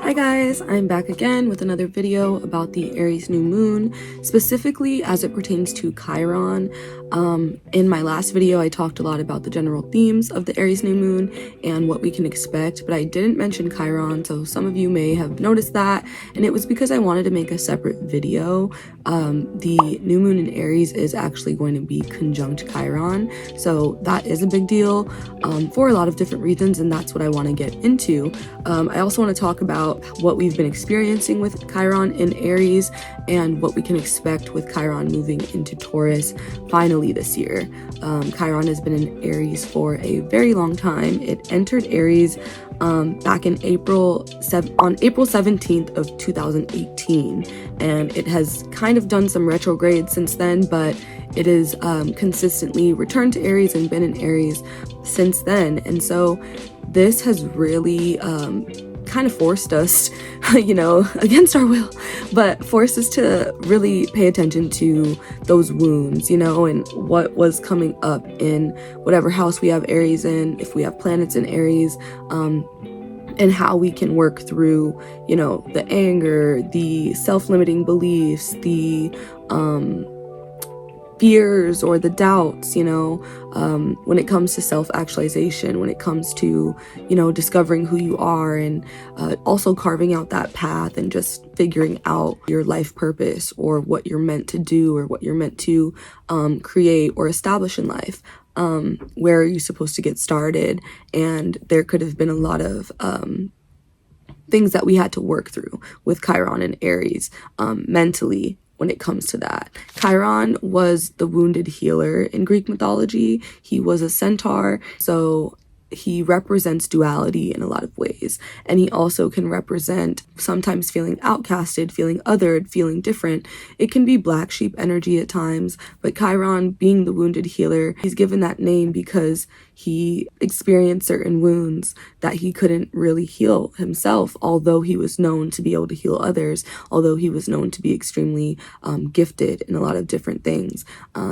Hi guys, I'm back again with another video about the Aries new moon, specifically as it pertains to Chiron. In my last video, I talked a lot about the general themes of the Aries new moon and what we can expect, but I didn't mention Chiron, so some of you may have noticed that, and it was because I wanted to make a separate video. The new moon in Aries is actually going to be conjunct Chiron, so that is a big deal for a lot of different reasons, and that's what I want to get into. I also want to talk about what we've been experiencing with Chiron in Aries and what we can expect with Chiron moving into Taurus finally this year. Chiron has been in Aries for a very long time. It entered Aries back in April 17th of 2018, and it has kind of done some retrograde since then, but it is consistently returned to Aries and been in Aries since then. And so this has really kind of forced us, against our will, but forced us to really pay attention to those wounds, and what was coming up in whatever house we have Aries in, if we have planets in Aries, and how we can work through, the anger, the self-limiting beliefs, the fears or the doubts, when it comes to self-actualization, when it comes to, discovering who you are, and also carving out that path and just figuring out your life purpose or what you're meant to do or what you're meant to create or establish in life. Where are you supposed to get started? And there could have been a lot of things that we had to work through with Chiron and Aries mentally. When it comes to that, Chiron was the wounded healer in Greek mythology. He was a centaur, so he represents duality in a lot of ways, and he also can represent sometimes feeling outcasted, feeling othered, feeling different. It can be black sheep energy at times, but Chiron, being the wounded healer, he's given that name because he experienced certain wounds that he couldn't really heal himself, although he was known to be able to heal others, although he was known to be extremely gifted in a lot of different things.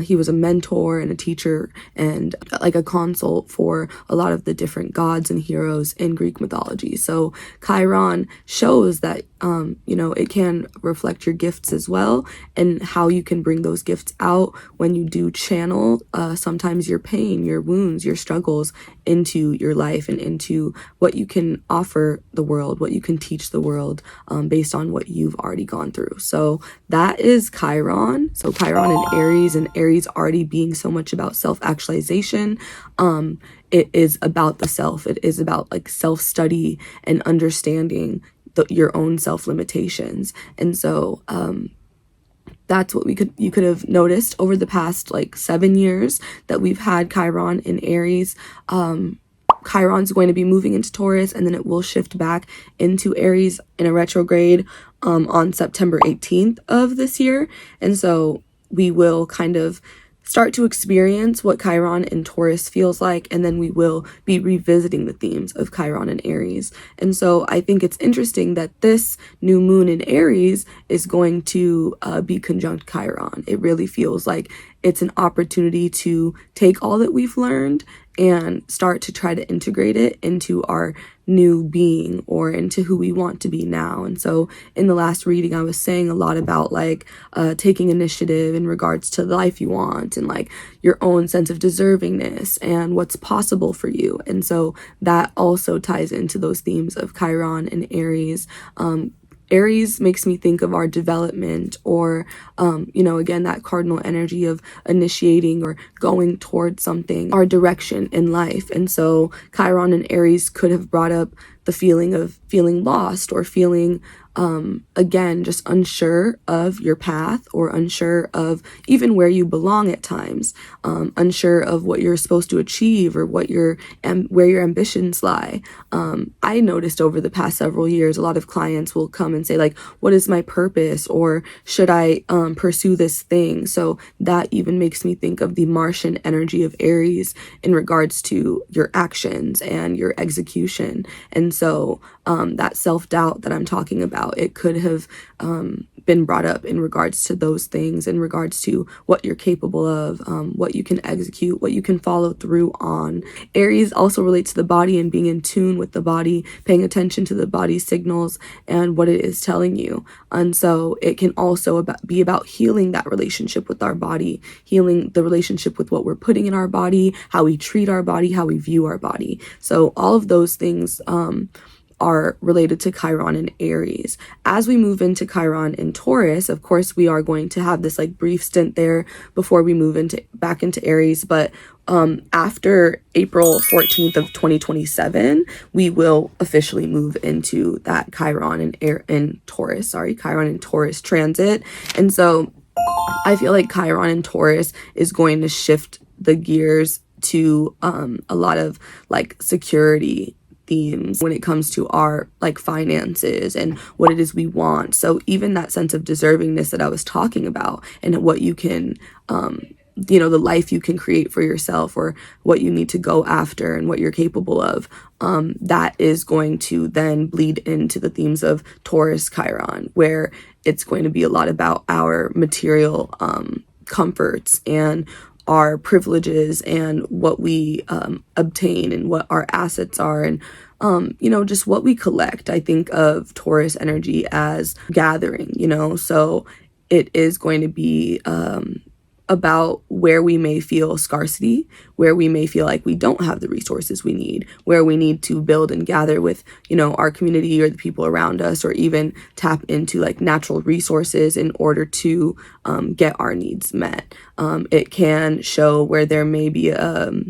He was a mentor and a teacher and like a consult for a lot of the different gods and heroes in Greek mythology. So Chiron shows that it can reflect your gifts as well, and how you can bring those gifts out when you do channel sometimes your pain, your wounds, your struggles into your life and into what you can offer the world, what you can teach the world based on what you've already gone through. So that is Chiron. So Chiron and Aries already being so much about self-actualization. It is about the self. It is about like self-study and understanding your own self-limitations. And so that's what you could have noticed over the past 7 years that we've had Chiron in Aries. Chiron's going to be moving into Taurus, and then it will shift back into Aries in a retrograde on September 18th of this year. And so we will kind of start to experience what Chiron in Taurus feels like, and then we will be revisiting the themes of Chiron and Aries. And so I think it's interesting that this new moon in Aries is going to be conjunct Chiron. It really feels like it's an opportunity to take all that we've learned and start to try to integrate it into our new being or into who we want to be now. And so in the last reading, I was saying a lot about taking initiative in regards to the life you want and your own sense of deservingness and what's possible for you. And so that also ties into those themes of Chiron and Aries. Aries makes me think of our development or, again, that cardinal energy of initiating or going towards something, our direction in life. And so Chiron and Aries could have brought up the feeling of feeling lost or feeling, again, just unsure of your path or unsure of even where you belong at times, unsure of what you're supposed to achieve or where your ambitions lie. I noticed over the past several years, a lot of clients will come and say what is my purpose, or should I pursue this thing? So that even makes me think of the Martian energy of Aries in regards to your actions and your execution. And so that self-doubt that I'm talking about, it could have been brought up in regards to those things, in regards to what you're capable of, what you can execute, what you can follow through on. Aries also relates to the body and being in tune with the body, paying attention to the body's signals and what it is telling you. And so it can also be about healing that relationship with our body, healing the relationship with what we're putting in our body, how we treat our body, how we view our body. So all of those things are related to Chiron and Aries. As we move into Chiron and Taurus, of course, we are going to have this like brief stint there before we move back into Aries. But after April 14th of 2027, we will officially move into that Chiron and Taurus transit. And so I feel like Chiron and Taurus is going to shift the gears to a lot of like security themes when it comes to our like finances and what it is we want. So even that sense of deservingness that I was talking about, and what you can the life you can create for yourself, or what you need to go after and what you're capable of, that is going to then bleed into the themes of Taurus Chiron, where it's going to be a lot about our material comforts and our privileges and what we obtain and what our assets are, and just what we collect. I think of Taurus energy as gathering, so it is going to be about where we may feel scarcity, where we may feel like we don't have the resources we need, where we need to build and gather with, our community or the people around us, or even tap into like natural resources in order to get our needs met. It can show where there may be a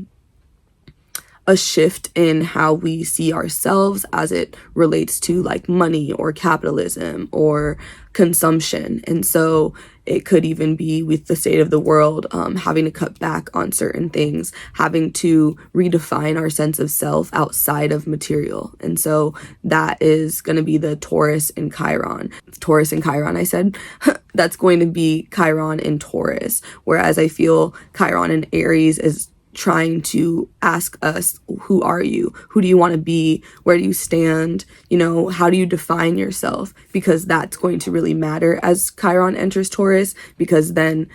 shift in how we see ourselves as it relates to like money or capitalism or consumption. And so it could even be with the state of the world, having to cut back on certain things, having to redefine our sense of self outside of material. And so that is going to be the Taurus and Chiron. Taurus and Chiron, I said, that's going to be Chiron and Taurus. Whereas I feel Chiron and Aries is trying to ask us, who are you? Who do you want to be? Where do you stand? How do you define yourself? Because that's going to really matter as Chiron enters Taurus, because then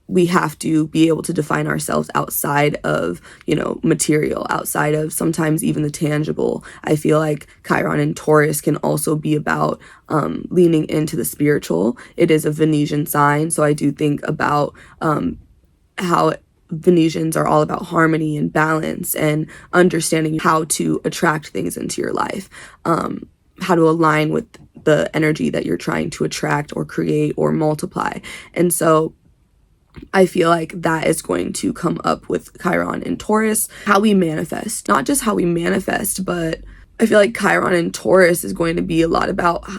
we have to be able to define ourselves outside of, material, outside of sometimes even the tangible. I feel like Chiron and Taurus can also be about leaning into the spiritual. It is a Venusian sign, so I do think about how Venusians are all about harmony and balance and understanding how to attract things into your life, how to align with the energy that you're trying to attract or create or multiply. And so I feel like that is going to come up with Chiron and Taurus, how we manifest, not just how we manifest, but I feel like Chiron and Taurus is going to be a lot about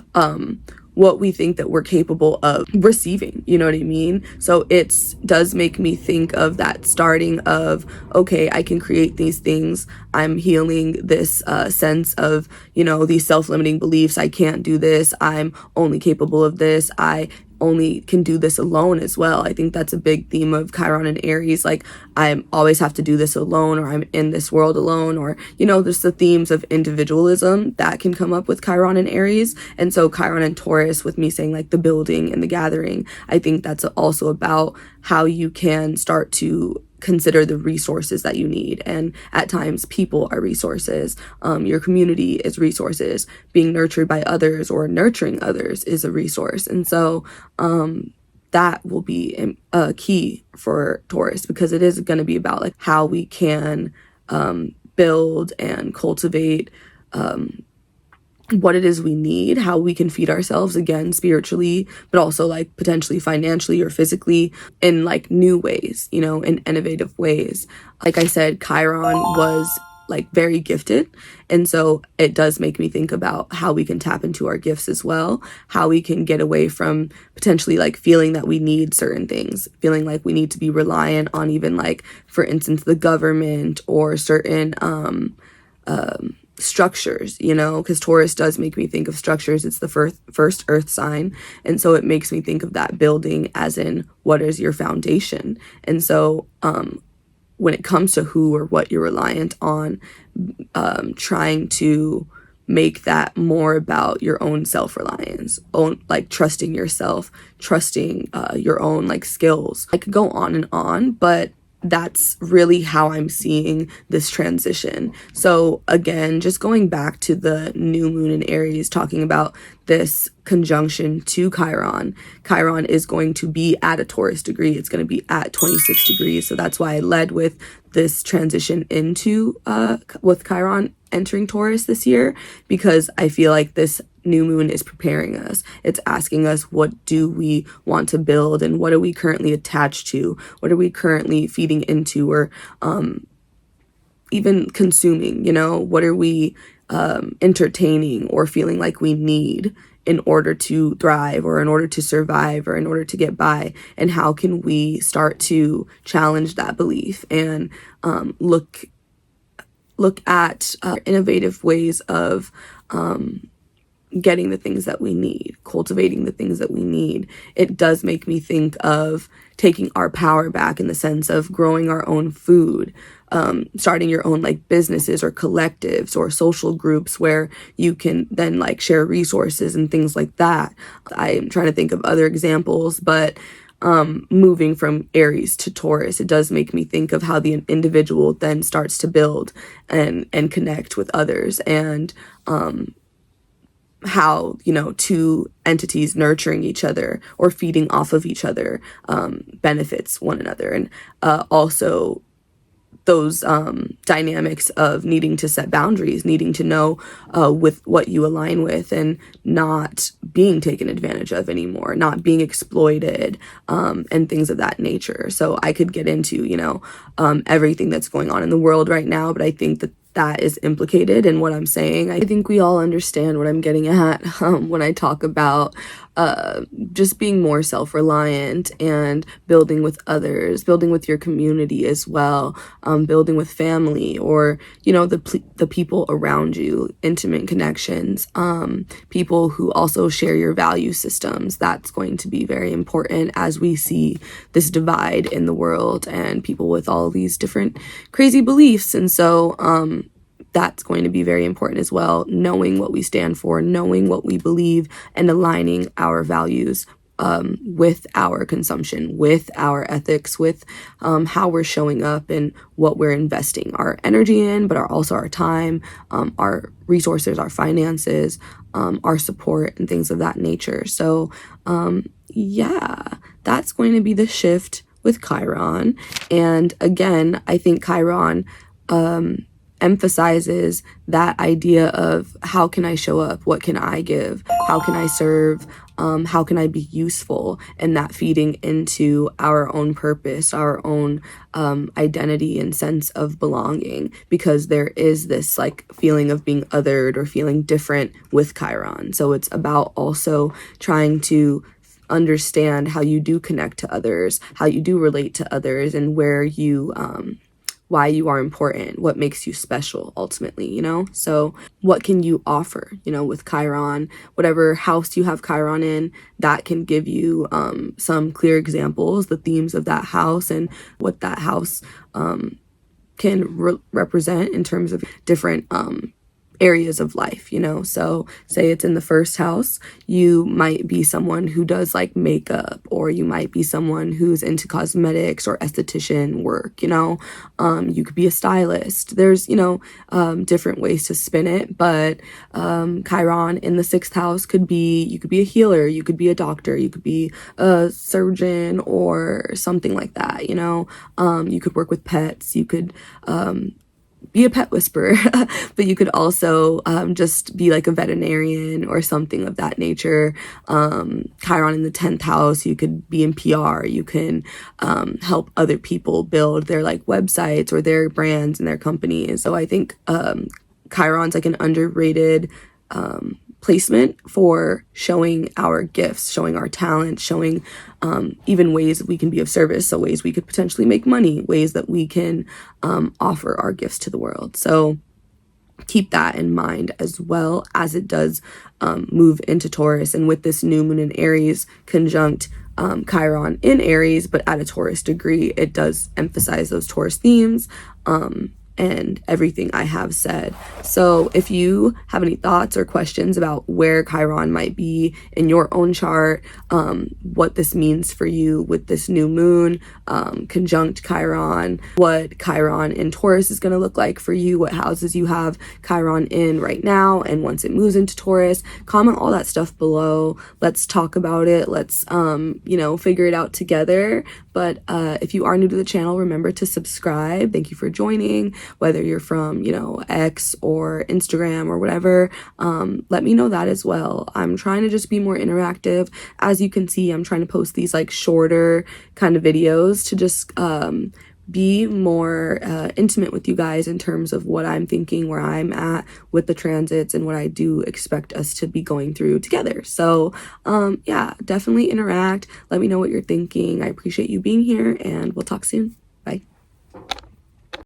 what we think that we're capable of receiving, you know what I mean? So it does make me think of that starting of, okay, I can create these things. I'm healing this sense of, these self-limiting beliefs. I can't do this. I'm only capable of this. I only can do this alone as well. I think that's a big theme of Chiron and Aries. Like, I always have to do this alone, or I'm in this world alone, or, there's the themes of individualism that can come up with Chiron and Aries. And so Chiron and Taurus, with me saying like the building and the gathering, I think that's also about how you can start to consider the resources that you need. And at times people are resources. Your community is resources. Being nurtured by others or nurturing others is a resource. And so that will be a key for Taurus, because it is going to be about like how we can build and cultivate what it is we need, how we can feed ourselves, again, spiritually, but also like potentially financially or physically, in like new ways, in innovative ways. Like I said, Chiron was like very gifted. And so it does make me think about how we can tap into our gifts as well, how we can get away from potentially like feeling that we need certain things, feeling like we need to be reliant on even like, for instance, the government or certain structures, because Taurus does make me think of structures. It's the first earth sign. And so it makes me think of that building as in, what is your foundation? And so when it comes to who or what you're reliant on, trying to make that more about your own self-reliance, like trusting yourself, trusting your own like skills. I could go on, but that's really how I'm seeing this transition. So again, just going back to the new moon in Aries, talking about this conjunction to Chiron. Chiron is going to be at a Taurus degree. It's going to be at 26 degrees. So that's why I led with this transition into with Chiron entering Taurus this year, because I feel like this new moon is preparing us. It's asking us, what do we want to build, and what are we currently attached to? What are we currently feeding into, or even consuming? What are we entertaining or feeling like we need in order to thrive, or in order to survive, or in order to get by? And how can we start to challenge that belief and look at innovative ways of getting the things that we need, cultivating the things that we need. It does make me think of taking our power back, in the sense of growing our own food, starting your own like businesses or collectives or social groups where you can then like share resources and things like that. I'm trying to think of other examples, but moving from Aries to Taurus, it does make me think of how the individual then starts to build and connect with others, and how, two entities nurturing each other or feeding off of each other benefits one another. And also those dynamics of needing to set boundaries, needing to know with what you align with, and not being taken advantage of anymore, not being exploited, and things of that nature. So I could get into, everything that's going on in the world right now, but I think that is implicated in what I'm saying. I think we all understand what I'm getting at when I talk about just being more self-reliant and building with others, building with your community as well, building with family, or the people around you, intimate connections, people who also share your value systems. That's going to be very important as we see this divide in the world and people with all these different crazy beliefs. And so that's going to be very important as well, knowing what we stand for, knowing what we believe, and aligning our values with our consumption, with our ethics, with how we're showing up and what we're investing our energy in, but also our time, our resources, our finances, our support, and things of that nature. So yeah, that's going to be the shift with Chiron. And again, I think Chiron emphasizes that idea of, how can I show up? What can I give? How can I serve? How can I be useful? And that feeding into our own purpose, our own identity and sense of belonging, because there is this like feeling of being othered or feeling different with Chiron. So it's about also trying to understand how you do connect to others, how you do relate to others, and where you why you are important, what makes you special ultimately, So what can you offer, with Chiron? Whatever house you have Chiron in, that can give you some clear examples, the themes of that house, and what that house can represent in terms of different areas of life, So say it's in the first house, you might be someone who does like makeup, or you might be someone who's into cosmetics or esthetician work, you could be a stylist. There's, different ways to spin it, but Chiron in the sixth house you could be a healer, you could be a doctor, you could be a surgeon or something like that, you could work with pets, you could be a pet whisperer, but you could also just be like a veterinarian or something of that nature. Chiron in the 10th house, you could be in PR, you can help other people build their like websites or their brands and their companies. So I think Chiron's like an underrated placement for showing our gifts, showing our talent, showing even ways we can be of service. So ways we could potentially make money, ways that we can offer our gifts to the world. So keep that in mind as well as it does move into Taurus. And with this new moon in Aries conjunct Chiron in Aries, but at a Taurus degree, it does emphasize those Taurus themes. and everything I have said. So if you have any thoughts or questions about where Chiron might be in your own chart, what this means for you with this new moon, conjunct Chiron, what Chiron in Taurus is going to look like for you, what houses you have Chiron in right now, and once it moves into Taurus, comment all that stuff below. Let's talk about it. Let's, figure it out together. But if you are new to the channel, remember to subscribe. Thank you for joining, whether you're from, X or Instagram or whatever. Let me know that as well. I'm trying to just be more interactive. As you can see, I'm trying to post these like shorter kind of videos to just be more intimate with you guys in terms of what I'm thinking, where I'm at with the transits, and what I do expect us to be going through together. So yeah, definitely interact. Let me know what you're thinking. I appreciate you being here, and we'll talk soon.